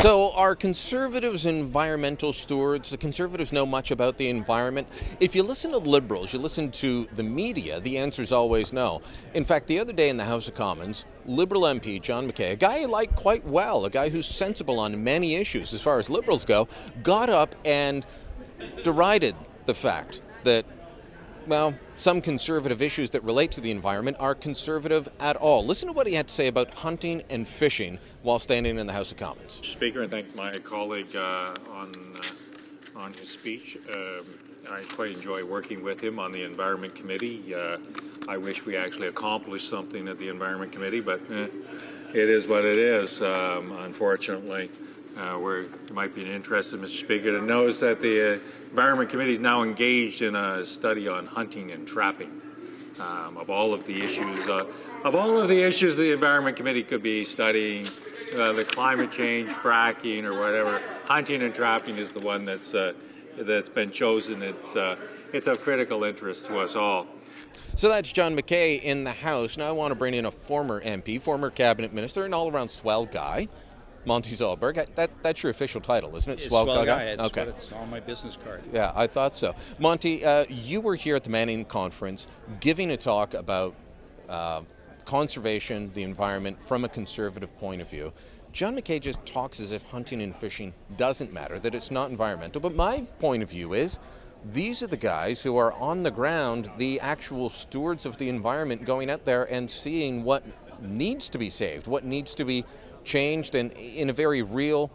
So are conservatives environmental stewards? The conservatives know much about the environment. If you listen to liberals, you listen to the media, the answer is always no. In fact, the other day in the House of Commons, Liberal MP John McKay, a guy I like quite well, a guy who's sensible on many issues as far as liberals go, got up and derided the fact that, well, some conservative issues that relate to the environment are conservative at all. Listen to what he had to say about hunting and fishing while standing in the House of Commons. Speaker, I thank my colleague on his speech. I quite enjoy working with him on the Environment Committee. I wish we actually accomplished something at the Environment Committee, but it is what it is, unfortunately. Where there might be an interest in Mr. Speaker that knows that the Environment Committee is now engaged in a study on hunting and trapping. Of all of the issues, the Environment Committee could be studying, the climate change, fracking, or whatever. Hunting and trapping is the one that's been chosen. It's of critical interest to us all. So that's John McKay in the House. Now I want to bring in a former MP, former cabinet minister, an all-around swell guy. Monty Zalberg, that's your official title, isn't it? Swell guy. It's okay. It's on my business card. Yeah, I thought so. Monty, you were here at the Manning Conference giving a talk about conservation, the environment, from a conservative point of view. John McKay just talks as if hunting and fishing doesn't matter, that it's not environmental. But my point of view is these are the guys who are on the ground, the actual stewards of the environment, going out there and seeing what needs to be saved, what needs to be changed, and in a very real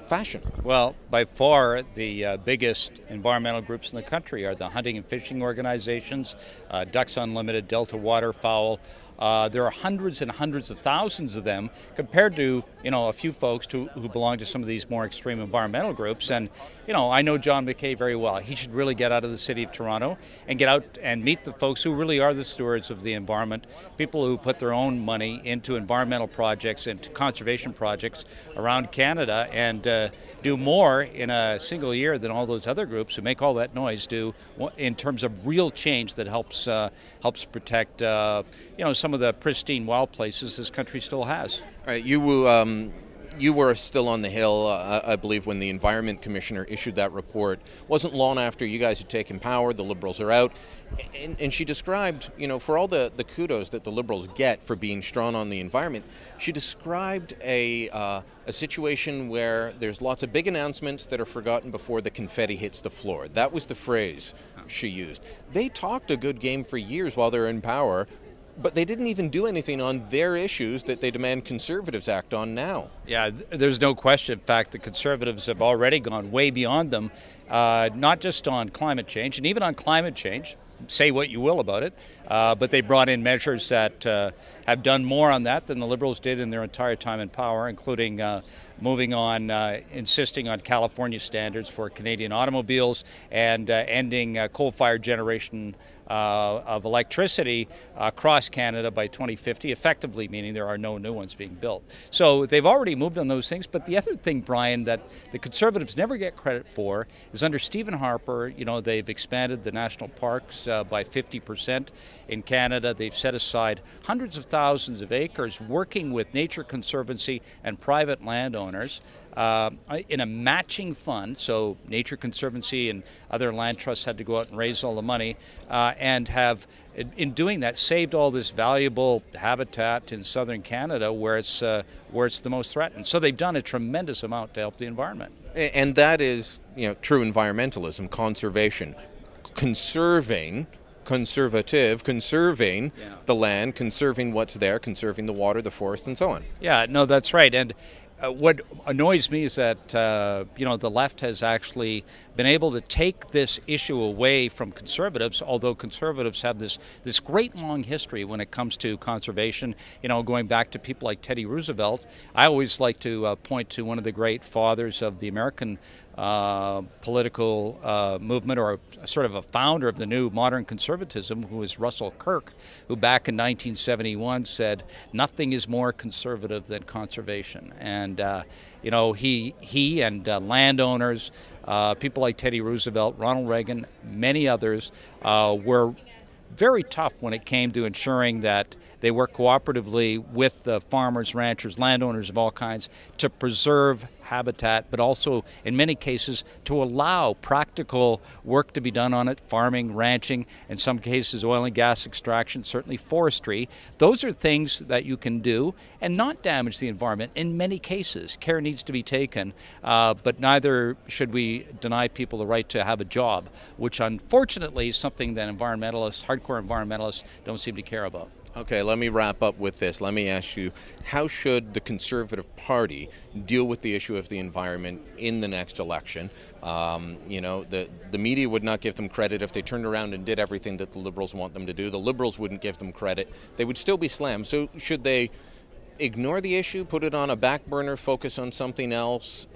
fashion. Well, by far the biggest environmental groups in the country are the hunting and fishing organizations, Ducks Unlimited, Delta Waterfowl. There are hundreds and hundreds of thousands of them compared to, a few folks who belong to some of these more extreme environmental groups. And, I know John McKay very well. He should really get out of the city of Toronto and get out and meet the folks who really are the stewards of the environment, people who put their own money into environmental projects, into conservation projects around Canada, and do more in a single year than all those other groups who make all that noise do in terms of real change that helps protect, some of the pristine wild places this country still has. All right, you were still on the Hill, I believe, when the Environment Commissioner issued that report. Wasn't long after you guys had taken power, the Liberals are out. And she described, for all the kudos that the Liberals get for being strong on the environment, she described a situation where there's lots of big announcements that are forgotten before the confetti hits the floor. That was the phrase she used. They talked a good game for years while they're in power, but they didn't even do anything on their issues that they demand conservatives act on now. Yeah, there's no question. In fact, the conservatives have already gone way beyond them, not just on climate change, and even on climate change. Say what you will about it, but they brought in measures that have done more on that than the Liberals did in their entire time in power, including moving on, insisting on California standards for Canadian automobiles and ending coal-fired generation of electricity across Canada by 2050, effectively meaning there are no new ones being built. So they've already moved on those things. But the other thing, Brian, that the Conservatives never get credit for is under Stephen Harper, they've expanded the national parks by 50% in Canada. They've set aside hundreds of thousands of acres working with Nature Conservancy and private landowners in a matching fund. So Nature Conservancy and other land trusts had to go out and raise all the money and have, in doing that, saved all this valuable habitat in southern Canada where it's the most threatened. So they've done a tremendous amount to help the environment. And that is, true environmentalism, conservation, conserving the land, conserving what's there, conserving the water, the forest, and so on. Yeah, no, that's right. And what annoys me is that the left has actually been able to take this issue away from conservatives, although conservatives have this great long history when it comes to conservation, going back to people like Teddy Roosevelt. I always like to point to one of the great fathers of the American political movement, or sort of a founder of the new modern conservatism, who was Russell Kirk, who back in 1971 said, "Nothing is more conservative than conservation." And he and landowners, people like Teddy Roosevelt, Ronald Reagan, many others were very tough when it came to ensuring that They work cooperatively with the farmers, ranchers, landowners of all kinds to preserve habitat, but also in many cases to allow practical work to be done on it, farming, ranching, in some cases oil and gas extraction, certainly forestry. Those are things that you can do and not damage the environment in many cases. Care needs to be taken, but neither should we deny people the right to have a job, which unfortunately is something that environmentalists, hardcore environmentalists, don't seem to care about. Okay, let me wrap up with this. Let me ask you, how should the Conservative Party deal with the issue of the environment in the next election? You know, the media would not give them credit if they turned around and did everything that the Liberals want them to do. The Liberals wouldn't give them credit. They would still be slammed. So should they ignore the issue, put it on a back burner, focus on something else?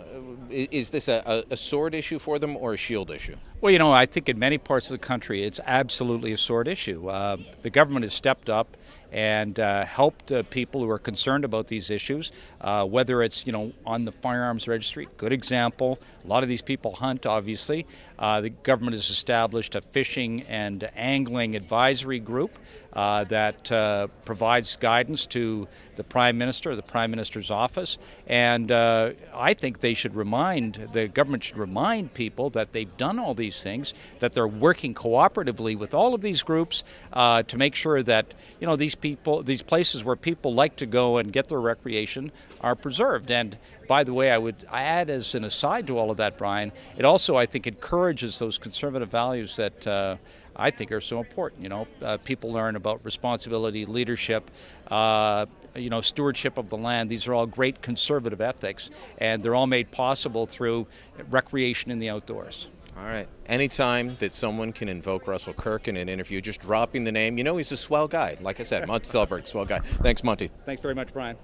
Is this a sword issue for them or a shield issue? Well, you know, I think in many parts of the country it's absolutely a sword issue. The government has stepped up and helped people who are concerned about these issues, whether it's, you know, on the firearms registry, good example. A lot of these people hunt, obviously. The government has established a fishing and angling advisory group that provides guidance to the Prime Minister, the Prime Minister's office, and I think the government should remind people that they've done all these things, that they're working cooperatively with all of these groups to make sure that, you know, these places where people like to go and get their recreation are preserved. And by the way, I would add as an aside to all of that, Brian, it also, I think, encourages those conservative values that I think are so important. You know, people learn about responsibility, leadership, you know, stewardship of the land. These are all great conservative ethics, and they're all made possible through recreation in the outdoors. All right. Anytime that someone can invoke Russell Kirk in an interview, just dropping the name, you know, he's a swell guy. Like I said, Monty Selberg, swell guy. Thanks, Monty. Thanks very much, Brian.